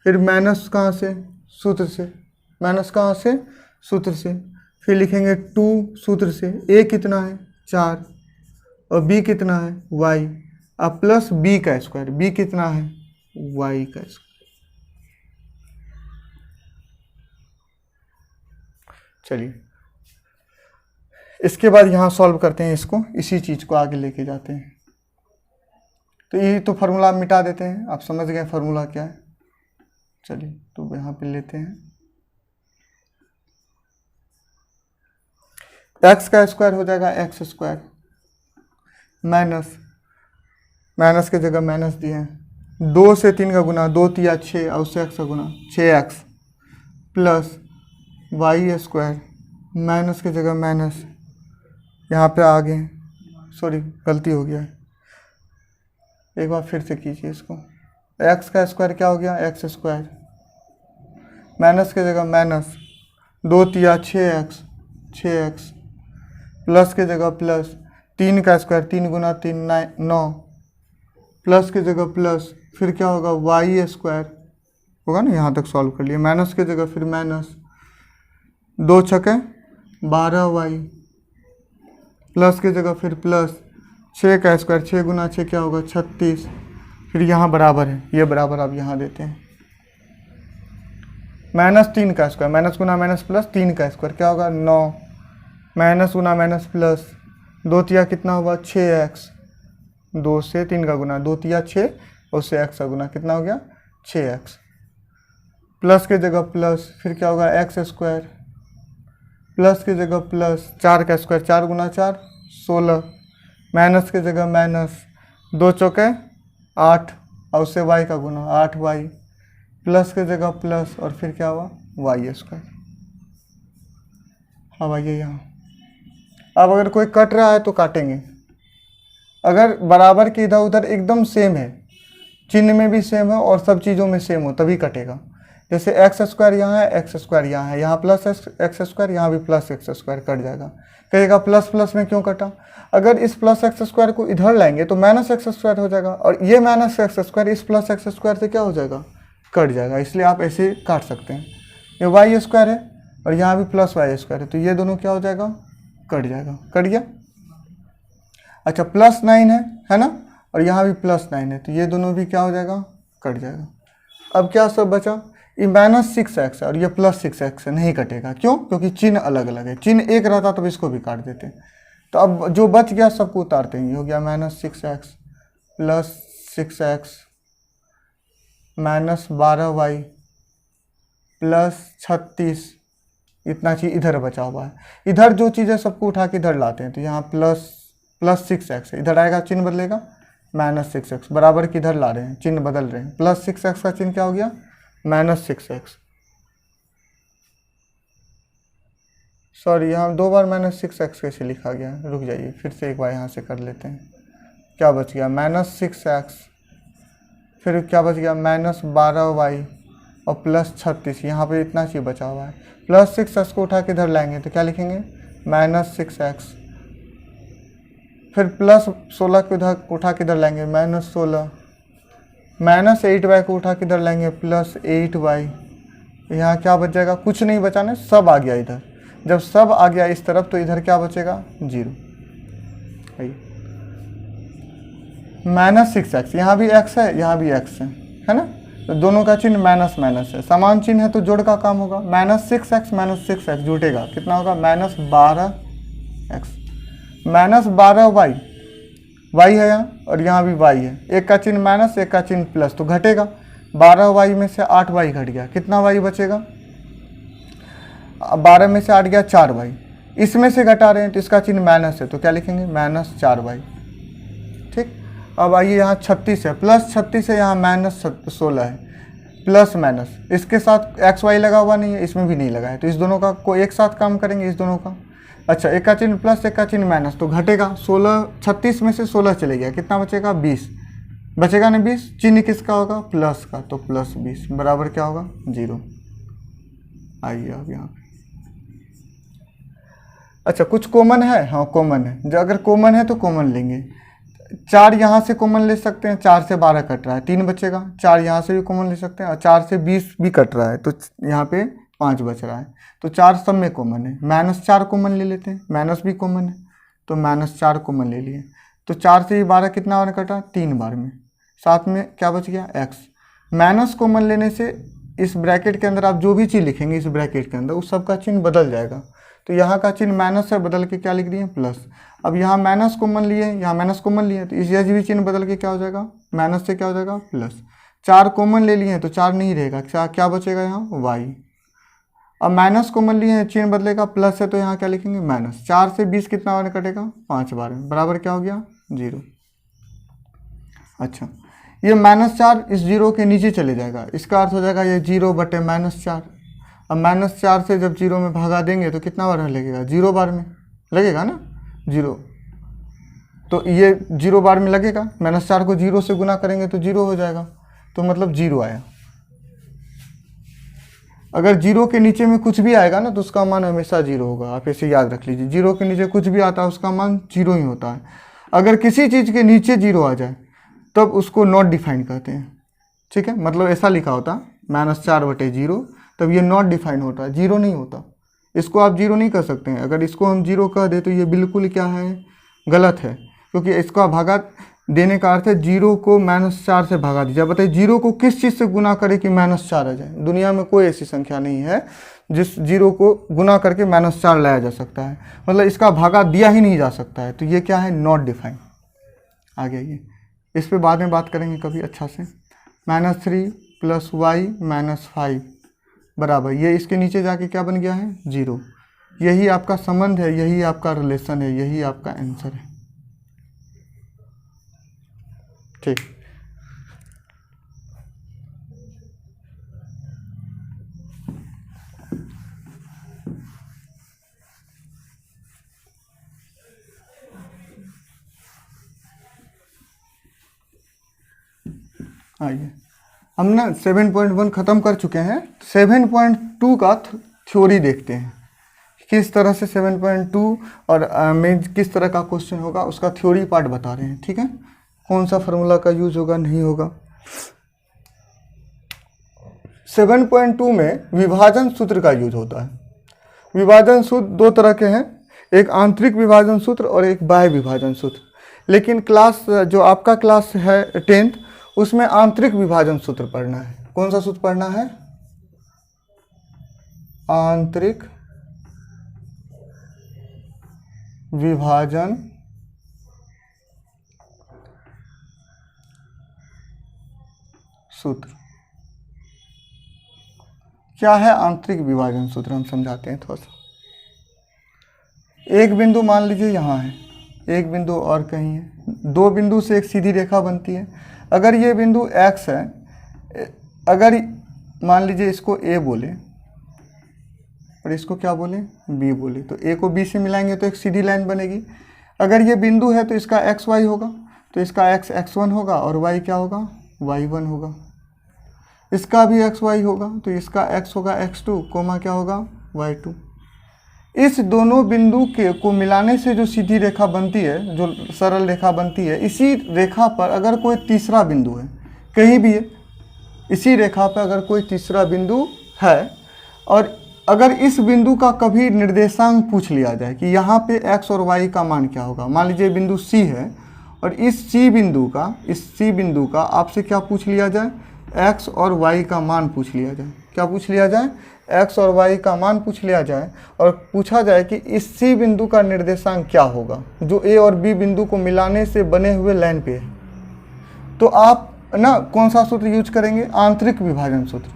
फिर माइनस कहाँ से सूत्र से माइनस कहाँ से, सूत्र से। फिर लिखेंगे 2 सूत्र से, a कितना है 4 और b कितना है y, अब प्लस b का स्क्वायर, b कितना है y का स्क्वायर। चलिए इसके बाद यहाँ सॉल्व करते हैं इसको, इसी चीज़ को आगे लेके जाते हैं। तो यही तो फार्मूला मिटा देते हैं, आप समझ गए फार्मूला क्या है। चलिए तो यहाँ पे लेते हैं, एक्स का स्क्वायर हो जाएगा एक्स स्क्वायर माइनस, माइनस की जगह माइनस दिए हैं, 2 से 3 का गुना, 2 तिया 6 और उससे x का गुना 6x plus Y square, minus की जगह माइनस, यहाँ पे आ गए, सॉरी गलती हो गया है, एक बार फिर से कीजिए इसको। x का स्क्वायर क्या हो गया एक्स स्क्वायर, माइनस की जगह माइनस, 2 तिया 6x, 6x प्लस की जगह प्लस, 3 का स्क्वायर 3 गुना 3 9, प्लस की जगह प्लस, फिर क्या होगा वाई स्क्वायर होगा ना, यहाँ तक सॉल्व कर लिए, माइनस की जगह फिर माइनस, 2 छके 12y प्लस की जगह फिर प्लस, 6 का स्क्वायर 6 गुना 6 क्या होगा 36, फिर यहाँ बराबर है, ये बराबर आप यहाँ देते हैं, माइनस 3 का स्क्वायर, माइनस गुना माइनस प्लस 3 का स्क्वायर क्या होगा 9, माइनस गुना माइनस प्लस, 2 तिया कितना होगा 6x, 2 से 3 का गुना, 2 तिया 6 और उससे x का गुना कितना हो गया 6x, प्लस की जगह प्लस, फिर क्या होगा एक्स स्क्वायर, प्लस की जगह प्लस, 4 का स्क्वायर 4 गुना 4 16, माइनस की जगह माइनस, 2 चौके 8 और उससे y का गुना 8y, प्लस की जगह प्लस और फिर क्या हुआ वाई स्क्वायर। अब आइए यहाँ, अब अगर कोई कट रहा है तो काटेंगे, अगर बराबर के इधर उधर एकदम सेम है, चिन्ह में भी सेम है और सब चीज़ों में सेम हो तभी कटेगा। जैसे एक्स स्क्वायर यहाँ है, एक्स स्क्वायर यहाँ है, यहाँ प्लस एक्स स्क्वायर, यहाँ भी प्लस एक्स स्क्वायर, कट जाएगा। कहेगा प्लस प्लस में क्यों कटा, अगर इस प्लस एक्स स्क्वायर को इधर लाएंगे तो माइनस एक्स स्क्वायर हो जाएगा, और ये माइनस एक्स स्क्वायर इस प्लस एक्स स्क्वायर से क्या हो जाएगा कट जाएगा, इसलिए आप ऐसे काट सकते हैं। ये वाई स्क्वायर है और यहाँ भी प्लस वाई स्क्वायर है, तो ये दोनों क्या हो जाएगा कट जाएगा, कट गया। अच्छा प्लस 9 है ना, और यहाँ भी प्लस 9 है, तो ये दोनों भी क्या हो जाएगा कट जाएगा। अब क्या सब बचा, ये माइनस 6x है और ये प्लस 6x है, नहीं कटेगा, क्यों, क्योंकि चिन्ह अलग अलग है, चिन्ह एक रहता तो इसको भी काट देते। तो अब जो बच गया सबको उतारते हैं, ये हो गया minus 6x plus 6x minus 12y plus 36, इतना चीज़ इधर बचा हुआ है। इधर जो चीज़ें सबको उठा के इधर लाते हैं, तो यहाँ प्लस 6x है, इधर आएगा चिन्ह बदलेगा माइनस 6x, बराबर की इधर ला रहे हैं चिन्ह बदल रहे हैं, प्लस 6x का चिन्ह क्या हो गया माइनस 6x, सॉरी यहाँ 2 बार माइनस 6x कैसे लिखा गया, रुक जाइए फिर से एक बार यहाँ से कर लेते हैं। क्या बच गया माइनस 6x, फिर क्या बच गया माइनस 12y और प्लस 36, यहाँ पे इतना चीज़ बचा हुआ है। प्लस 6x को उठा के इधर लाएंगे तो क्या लिखेंगे माइनस 6x, फिर प्लस 16 को इधर उठा के इधर लाएंगे माइनस 16, माइनस 8y को उठा के इधर लाएंगे प्लस 8y, यहाँ क्या बच जाएगा, कुछ नहीं बचाने, सब आ गया इधर। जब सब आ गया इस तरफ तो इधर क्या बचेगा 0, माइनस 6x, यहाँ भी x है यहाँ भी x है ना, तो दोनों का चिन्ह माइनस माइनस है, समान चिन्ह है तो जोड़ का काम होगा, माइनस 6x जुटेगा कितना होगा minus 12x, minus 12y, y है यहाँ और यहाँ भी y है, एक का चिन्ह माइनस एक का चिन्ह प्लस तो घटेगा, 12y में से 8y घट गया, कितना y बचेगा, 12 में से 8 गया 4y, इसमें से घटा रहे हैं तो इसका चिन्ह माइनस है तो क्या लिखेंगे माइनस 4y, ठीक। अब आइए यहाँ 36 है, प्लस 36 है, यहाँ माइनस 16 है, प्लस माइनस, इसके साथ एक्स वाई लगा हुआ नहीं है, इसमें भी नहीं लगा है, तो इस दोनों का को एक साथ काम करेंगे इस दोनों का। अच्छा एक का चिन्ह प्लस एक का चिन्ह माइनस तो घटेगा, 36 में से 16 चले गया, कितना बचेगा 20, बचेगा ना 20, चिन्ह किसका होगा प्लस का, तो प्लस 20 बराबर क्या होगा 0। आइए अब यहाँ पे, अच्छा कुछ कॉमन है, हाँ कॉमन है, जो अगर कॉमन है तो कॉमन लेंगे, 4 यहाँ से कॉमन ले सकते हैं, 4 से 12 कट रहा है 3 बचेगा, 4 यहाँ से भी कॉमन ले सकते हैं और 4 से 20 भी कट रहा है तो यहाँ पे 5 बच रहा है। तो 4 सब में कॉमन है, -4 कॉमन ले लेते हैं, माइनस भी कॉमन है तो -4 कॉमन ले लिए। तो 4 से ये 12 कितना बार कटा, 3 बार में। साथ में क्या बच गया, x। माइनस कॉमन लेने से इस ब्रैकेट के अंदर आप जो भी चीज़ लिखेंगे इस ब्रैकेट के अंदर उस सब का चिन्ह बदल जाएगा। तो यहाँ का चिन्ह माइनस है, बदल के क्या लिख दिए, प्लस। अब यहाँ माइनस कॉमन लिए, यहाँ माइनस कॉमन लिए तो इस यह भी चिन्ह बदल के क्या हो जाएगा, माइनस से क्या हो जाएगा, प्लस। 4 कॉमन ले लिए हैं तो 4 नहीं रहेगा, क्या बचेगा यहाँ, y। अब माइनस कॉमन लिए हैं, चिन्ह बदलेगा, प्लस है तो यहाँ क्या लिखेंगे, माइनस। 4 से 20 कितना बार कटेगा, 5 बार में, बराबर क्या हो गया, 0। अच्छा, ये -4 इस 0 के नीचे चले जाएगा, इसका अर्थ हो जाएगा ये 0/-4। अब -4 से जब 0 में भागा देंगे तो कितना बार लगेगा, 0 बार में लगेगा ना, 0। तो ये 0 बार में लगेगा, -4 को 0 से गुना करेंगे तो 0 हो जाएगा, तो मतलब 0 आया। अगर 0 के नीचे में कुछ भी आएगा ना तो उसका मान हमेशा 0 होगा, आप ऐसे याद रख लीजिए। 0 के नीचे कुछ भी आता है उसका मान 0 ही होता है। अगर किसी चीज़ के नीचे 0 आ जाए तब उसको नॉट डिफाइन कहते हैं, ठीक है। मतलब ऐसा लिखा होता -4/0, तब ये नॉट डिफाइन होता है, 0 नहीं होता। इसको आप 0 नहीं कर सकते हैं। अगर इसको हम 0 कह दे तो ये बिल्कुल क्या है, गलत है, क्योंकि इसका भागा देने का अर्थ है 0 को -4 से भागा दीजिए। बताइए 0 को किस चीज़ से गुना करे कि -4 आ जाए। दुनिया में कोई ऐसी संख्या नहीं है जिस 0 को गुना करके -4 लाया जा सकता है, मतलब इसका भागा दिया ही नहीं जा सकता है। तो ये क्या है, नॉट डिफाइन। आ गया ये, इस पे बाद में बात करेंगे कभी अच्छा से। -3 + y - 5 बराबर, ये इसके नीचे जाके क्या बन गया है, 0। यही आपका संबंध है, यही आपका रिलेशन है, यही आपका आंसर है, ठीक। आइए, हम ना 7.1 ख़त्म कर चुके हैं। 7.2 का थ्योरी देखते हैं, किस तरह से 7.2 और में किस तरह का क्वेश्चन होगा, उसका थ्योरी पार्ट बता रहे हैं, ठीक है। कौन सा फार्मूला का यूज होगा, नहीं होगा। 7.2 में विभाजन सूत्र का यूज होता है। विभाजन सूत्र 2 तरह के हैं, एक आंतरिक विभाजन सूत्र और एक बाह्य विभाजन सूत्र। लेकिन क्लास जो आपका क्लास है 10th, उसमें आंतरिक विभाजन सूत्र पढ़ना है। कौन सा सूत्र पढ़ना है, आंतरिक विभाजन सूत्र। क्या है आंतरिक विभाजन सूत्र, हम समझाते हैं थोड़ा सा। एक बिंदु मान लीजिए यहाँ है, एक बिंदु और कहीं है, 2 बिंदु से एक सीधी रेखा बनती है। अगर ये बिंदु x है, अगर मान लीजिए इसको a बोले और इसको क्या बोले, b बोले, तो a को b से मिलाएंगे तो एक सीधी लाइन बनेगी। अगर ये बिंदु है तो इसका x y होगा, तो इसका x x1 होगा और y क्या होगा, y1 होगा। इसका भी x y होगा तो इसका x होगा x2, कोमा क्या होगा, y2। इस दोनों बिंदु के को मिलाने से जो सीधी रेखा बनती है, जो सरल रेखा बनती है, इसी रेखा पर अगर कोई तीसरा बिंदु है, कहीं भी है, इसी रेखा पर अगर कोई तीसरा बिंदु है और अगर इस बिंदु का कभी निर्देशांक पूछ लिया जाए कि यहाँ पे x और y का मान क्या होगा। मान लीजिए बिंदु C है और इस C बिंदु का आपसे क्या पूछ लिया जाए, x और y का मान पूछ लिया जाए। क्या पूछ लिया जाए, x और y का मान पूछ लिया जाए और पूछा जाए कि इस C बिंदु का निर्देशांक क्या होगा जो A और B बिंदु को मिलाने से बने हुए लाइन पे है। तो आप ना कौन सा सूत्र यूज करेंगे, आंतरिक विभाजन सूत्र।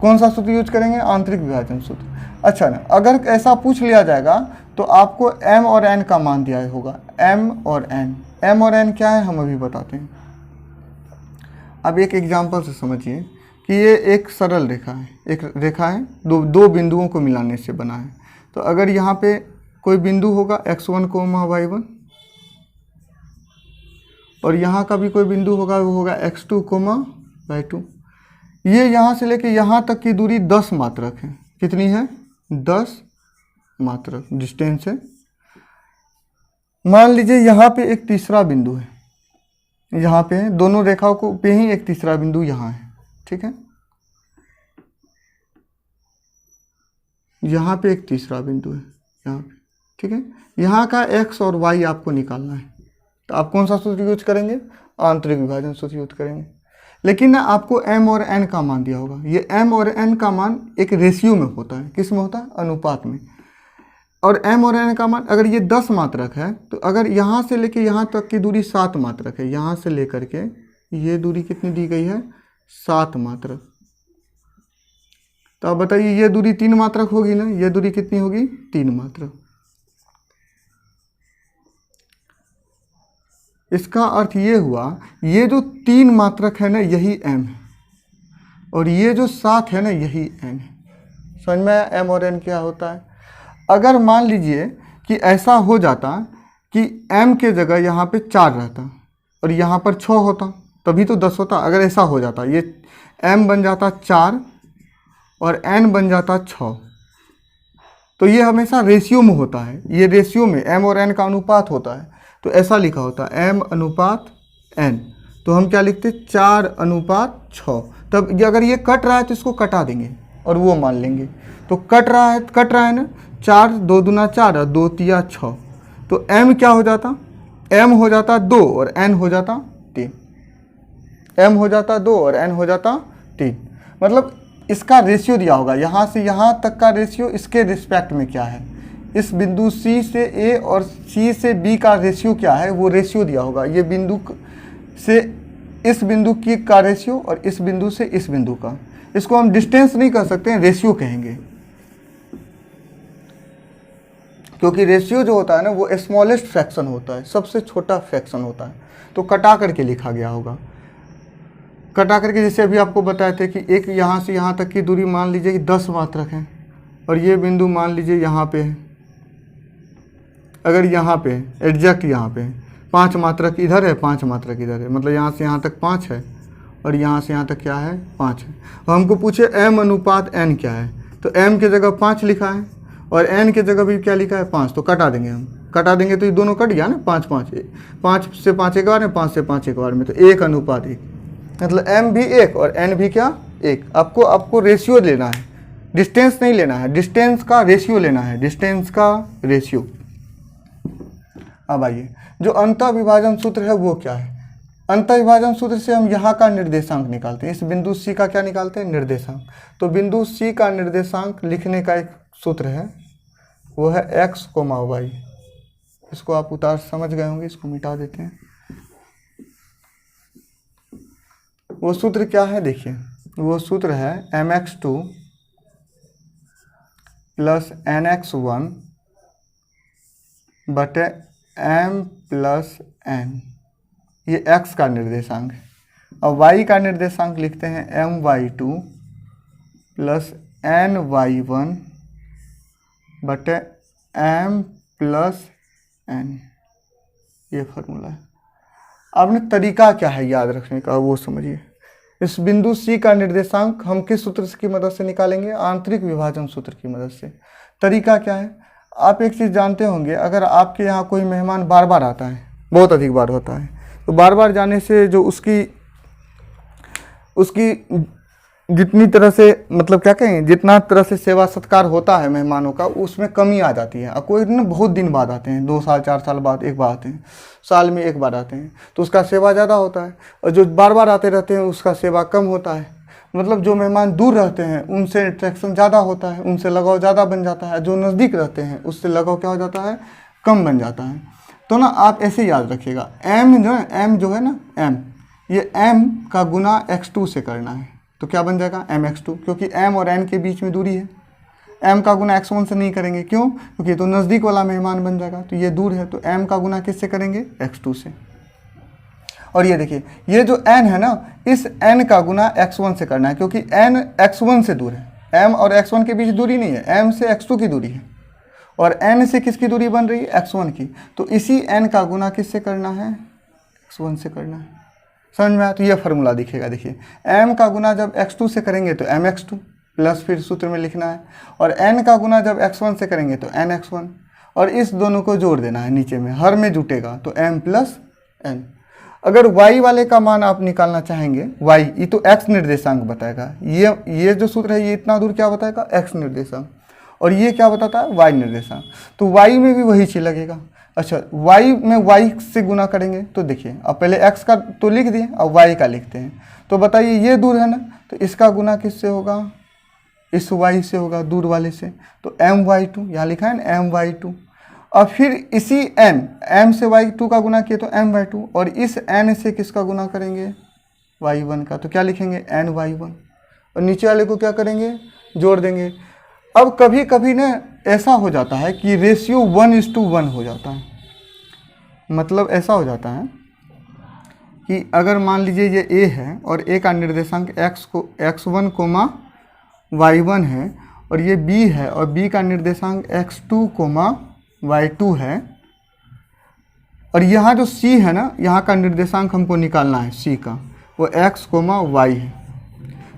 कौन सा सूत्र यूज करेंगे, आंतरिक विभाजन सूत्र। अच्छा ना, अगर ऐसा पूछ लिया जाएगा तो आपको m और n का मान दिया होगा, m और n क्या है हम अभी बताते हैं। अब एक एग्जाम्पल से समझिए कि ये एक सरल रेखा है, एक रेखा है दो बिंदुओं को मिलाने से बना है। तो अगर यहाँ पे कोई बिंदु होगा x1, y1 और यहाँ का भी कोई बिंदु होगा, वो होगा x2, y2। ये यहाँ से लेके यहाँ तक की दूरी 10 मात्रक है। कितनी है, 10 मात्रक डिस्टेंस है। मान लीजिए यहाँ पे एक तीसरा बिंदु है, यहाँ पे है, दोनों रेखाओं को पे ही एक तीसरा बिंदु यहाँ है, ठीक है। यहाँ पे एक तीसरा बिंदु है यहाँ पे, ठीक है। यहाँ का x और y आपको निकालना है, तो आप कौन सा सूत्र यूज करेंगे? आंतरिक विभाजन सूत्र यूज करेंगे। लेकिन ना आपको m और n का मान दिया होगा, ये m और n का मान एक रेशियो में होता है। किस में होता है? अनुपात में। और m और n का मान अगर ये 10 मात्रक है, तो अगर यहाँ से लेके यहाँ तक की दूरी 7 मात्रक है, यहाँ से लेकर के ये दूरी कितनी दी गई है? 7 मात्रक। तो आप बताइए ये दूरी 3 मात्रक होगी ना, ये दूरी कितनी होगी? 3 मात्रक। इसका अर्थ ये हुआ, ये जो 3 मात्रक है ना यही m है, और ये जो 7 है ना यही n है। समझ में आया m और n क्या होता है? अगर मान लीजिए कि ऐसा हो जाता कि m के जगह यहाँ पे 4 रहता और यहाँ पर 6 होता, तभी तो 10 होता। अगर ऐसा हो जाता, ये m बन जाता 4 और n बन जाता 6, तो ये हमेशा रेशियो में होता है। ये रेशियो में m और n का अनुपात होता है, तो ऐसा लिखा होता है m अनुपात n। तो हम क्या लिखते? 4:6। तब अगर ये कट रहा है तो इसको कटा देंगे और वो मान लेंगे। तो कट रहा है ना, 4 2 दूना 4 और 2 तिया 6। तो m क्या हो जाता? m हो जाता 2 और n हो जाता 3। m हो जाता 2 और n हो जाता 3। मतलब इसका रेशियो दिया होगा, यहाँ से यहाँ तक का रेशियो इसके रिस्पेक्ट में क्या है, इस बिंदु C से A और C से B का रेशियो क्या है, वो रेशियो दिया होगा। ये बिंदु से इस बिंदु की का रेशियो और इस बिंदु से इस बिंदु का, इसको हम डिस्टेंस नहीं कर सकते हैं, रेशियो कहेंगे। क्योंकि रेशियो जो होता है ना वो स्मॉलेस्ट फ्रैक्शन होता है, सबसे छोटा फ्रैक्शन होता है। तो कटा करके लिखा गया होगा। कटा करके जैसे अभी आपको बताए थे कि एक यहाँ से यहाँ तक की दूरी मान लीजिए कि 10 मात्रक है, और ये बिंदु मान लीजिए यहाँ पे है। अगर यहाँ पे एग्जैक्ट यहाँ पे 5 मात्रक इधर है, 5 मात्रक इधर है, मतलब यहाँ से यहाँ तक 5 है और यहाँ से यहाँ तक क्या है? 5 है। और हमको पूछे m अनुपात n क्या है, तो m के जगह 5 लिखा है और n के जगह भी क्या लिखा है? 5। तो कटा देंगे हम, कटा देंगे तो ये दोनों कट गया ना, 5 से 5 एक बार में, 5 से 5 एक बार में, तो 1:1। मतलब m भी 1 और n भी क्या? 1। आपको रेशियो लेना है, डिस्टेंस नहीं लेना है, डिस्टेंस का रेशियो लेना है, डिस्टेंस का रेशियो। अब आइए, जो अंतः विभाजन सूत्र है वो क्या है? अंतः विभाजन सूत्र से हम यहाँ का निर्देशांक निकालते हैं। इस बिंदु C का क्या निकालते हैं? निर्देशांक। तो बिंदु C का निर्देशांक लिखने का एक सूत्र है, वो है x, y। इसको आप उतार समझ गए होंगे, इसको मिटा देते हैं। वो सूत्र क्या है? देखिए, वो सूत्र है mx2 प्लस nx1 बटे m प्लस n। ये x का निर्देशांक है। और y का निर्देशांक लिखते हैं my2 प्लस ny1 बटे m प्लस n। ये फार्मूला है। आपने तरीका क्या है याद रखने का वो समझिए। इस बिंदु C का निर्देशांक हम किस सूत्र की मदद से निकालेंगे? आंतरिक विभाजन सूत्र की मदद से। तरीका क्या है? आप एक चीज़ जानते होंगे, अगर आपके यहाँ कोई मेहमान बार बार आता है, बहुत अधिक बार होता है, तो बार बार जाने से जो उसकी जितनी तरह से, मतलब क्या कहें, जितना तरह से सेवा सत्कार होता है मेहमानों का, उसमें कमी आ जाती है। और कोई ना बहुत दिन बाद आते हैं, 2 साल 4 साल बाद एक बार आते हैं, साल में एक बार आते हैं, तो उसका सेवा ज़्यादा होता है। और जो बार बार आते रहते हैं उसका सेवा कम होता है। मतलब जो मेहमान दूर रहते हैं उनसे इंटरेक्शन ज़्यादा होता है, उनसे लगाव ज़्यादा बन जाता है। जो नज़दीक रहते हैं उससे लगाव क्या हो जाता है? कम बन जाता है। तो ना आप ऐसे याद रखिएगा, m जो है ना, m, ये m का गुना x2 से करना है। तो क्या बन जाएगा? mx2, क्योंकि m और n के बीच में दूरी है। m का गुना x1 से नहीं करेंगे, क्यों? क्योंकि तो नज़दीक वाला मेहमान बन जाएगा, तो ये दूर है, तो m का गुना किससे करेंगे? x2 से। और ये देखिए, ये जो n है ना, इस n का गुना x1 से करना है, क्योंकि n x1 से दूर है। m और x1 के बीच दूरी नहीं है, m से x2 की दूरी है, और n से किसकी दूरी बन रही है? x1 की। तो इसी n का गुना किससे करना है? x1 से करना है। समझ में आया? तो ये फार्मूला दिखेगा। देखिए, m का गुना जब x2 से करेंगे तो mx2 प्लस फिर सूत्र में लिखना है, और n का गुना जब x1 से करेंगे तो nx1, और इस दोनों को जोड़ देना है नीचे में, हर में जुटेगा, तो m प्लस n। अगर y वाले का मान आप निकालना चाहेंगे, y ये तो x निर्देशांक बताएगा, ये जो सूत्र है ये इतना दूर क्या बताएगा? x निर्देशांक। और ये क्या बताता है, y निर्देशांक। तो y में भी वही चीज़ लगेगा। अच्छा, y में y से गुना करेंगे तो देखिए, अब पहले x का तो लिख दिए, अब y का लिखते हैं। तो बताइए ये दूर है ना, तो इसका गुना किससे होगा, इस y से होगा, दूर वाले से। तो my2 यहाँ लिखा है ना my2। और फिर इसी m से y2 का गुना किए तो my2, और इस n से किसका गुना करेंगे, y1 का। तो क्या लिखेंगे ny1, और नीचे वाले को क्या करेंगे, जोड़ देंगे। अब कभी कभी ना ऐसा हो जाता है कि रेशियो 1:1 हो जाता है। मतलब ऐसा हो जाता है कि अगर मान लीजिए ये a है और a का निर्देशांक x1, y1 है, और ये b है और b का निर्देशांक x2, y2 है, और यहाँ जो c है ना, यहाँ का निर्देशांक हमको निकालना है c का, वो x, y है।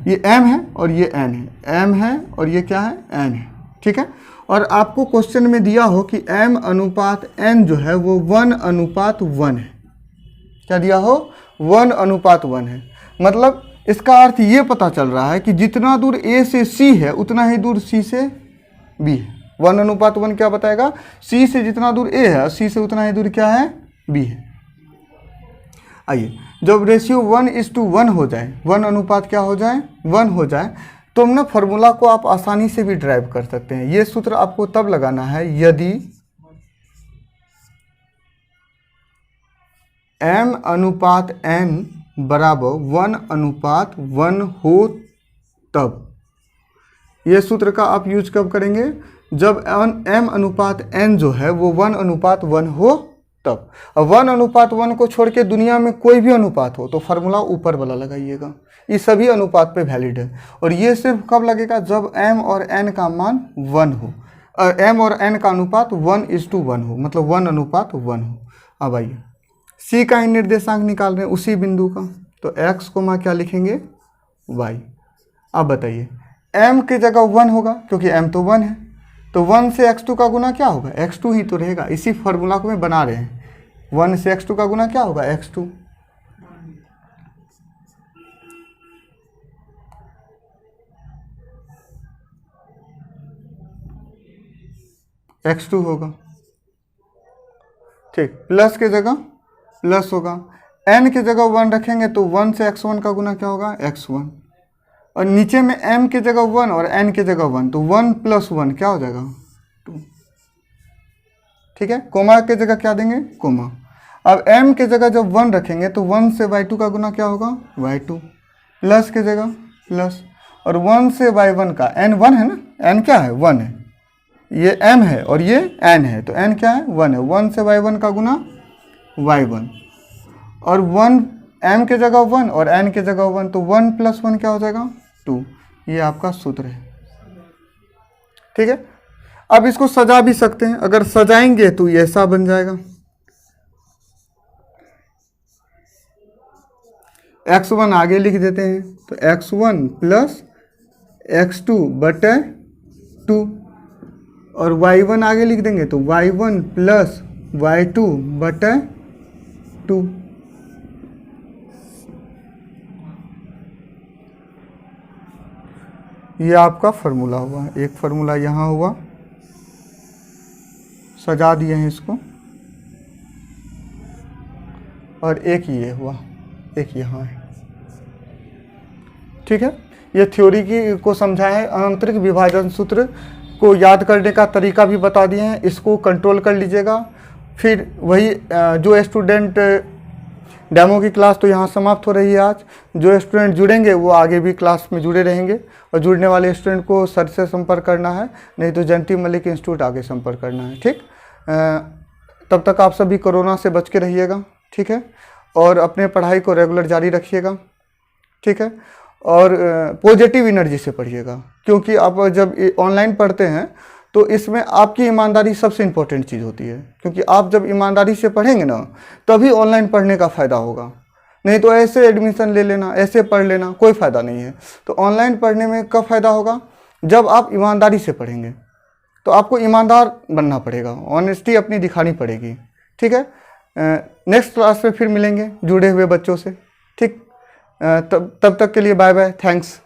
ये m है और ये n है, m है और ये क्या है, n है, ठीक है। और आपको क्वेश्चन में दिया हो कि m अनुपात n जो है वो 1:1 है। क्या दिया हो, 1:1 है। मतलब इसका अर्थ ये पता चल रहा है कि जितना दूर a से c है उतना ही दूर c से b है। 1:1 क्या बताएगा, c से जितना दूर a है c से उतना ही दूर क्या है, b है। आइए, जब रेशियो 1:1 हो जाए, 1 अनुपात क्या हो जाए, 1 हो जाए, तो हम ना फॉर्मूला को आप आसानी से भी ड्राइव कर सकते हैं। ये सूत्र आपको तब लगाना है यदि m अनुपात n बराबर 1:1 हो तब। ये सूत्र का आप यूज कब करेंगे, जब m अनुपात n जो है वो 1:1 हो तब। अब 1:1 को छोड़ के दुनिया में कोई भी अनुपात हो तो फार्मूला ऊपर वाला लगाइएगा, ये सभी अनुपात पे वैलिड है। और ये सिर्फ कब लगेगा, जब m और n का मान 1 हो, m और n का अनुपात 1:1 हो, मतलब 1:1 हो। अब आइए c का ही निर्देशांक निकाल रहे हैं उसी बिंदु का, तो x क्या लिखेंगे, y। अब बताइए m की जगह 1 होगा क्योंकि m तो 1 है, तो 1 से x2 का गुना क्या होगा, x2 ही तो रहेगा। इसी फॉर्मूला को मैं बना रहे हैं, 1 से x2 का गुना क्या होगा, x2। x2 होगा, ठीक। प्लस की जगह प्लस होगा, n की जगह 1 रखेंगे तो 1 से x1 का गुना क्या होगा, x1। और नीचे में m की जगह 1 और n की जगह 1, तो 1 + 1 क्या हो जाएगा, 2, ठीक है। कोमा की जगह क्या देंगे, कोमा। अब m की जगह जब 1 रखेंगे तो 1 से y2 का गुना क्या होगा, y2। प्लस की जगह प्लस, और 1 से y1 का, n 1 है ना, n क्या है, 1 है, ये m है और ये n है, तो n क्या है, 1 है। 1 से y1 का गुना y1, और 1 m की जगह 1 और n की जगह 1, तो 1 + 1 क्या हो जाएगा, 2। ये आपका सूत्र है, ठीक है। अब इसको सजा भी सकते हैं, अगर सजाएंगे तो ये ऐसा बन जाएगा, x1 आगे लिख देते हैं, तो x1 + x2 बटे 2, और y1 आगे लिख देंगे तो y1 + y2 बटे 2। ये आपका फार्मूला हुआ, एक फार्मूला यहाँ हुआ, सजा दिए हैं इसको, और एक ये हुआ, एक यहाँ है, ठीक है। ये थ्योरी की को समझा है, आंतरिक विभाजन सूत्र को याद करने का तरीका भी बता दिए हैं, इसको कंट्रोल कर लीजिएगा। फिर वही जो स्टूडेंट डेमो की क्लास तो यहाँ समाप्त हो रही है आज, जो स्टूडेंट जुड़ेंगे वो आगे भी क्लास में जुड़े रहेंगे, और जुड़ने वाले स्टूडेंट को सर से संपर्क करना है, नहीं तो जयंती मलिक इंस्टीट्यूट आगे संपर्क करना है, ठीक। तब तक आप सभी कोरोना से बच के रहिएगा, ठीक है, और अपने पढ़ाई को रेगुलर जारी रखिएगा, ठीक है। और पॉजिटिव एनर्जी से पढ़िएगा, क्योंकि आप जब ऑनलाइन पढ़ते हैं तो इसमें आपकी ईमानदारी सबसे इम्पोर्टेंट चीज़ होती है, क्योंकि आप जब ईमानदारी से पढ़ेंगे ना तभी ऑनलाइन पढ़ने का फ़ायदा होगा, नहीं तो ऐसे एडमिशन ले लेना, ऐसे पढ़ लेना, कोई फ़ायदा नहीं है। तो ऑनलाइन पढ़ने में कब फ़ायदा होगा, जब आप ईमानदारी से पढ़ेंगे। तो आपको ईमानदार बनना पड़ेगा, ऑनेस्टी अपनी दिखानी पड़ेगी, ठीक है। नेक्स्ट क्लास में फिर मिलेंगे जुड़े हुए बच्चों से, ठीक। तब तक के लिए बाय बाय, थैंक्स।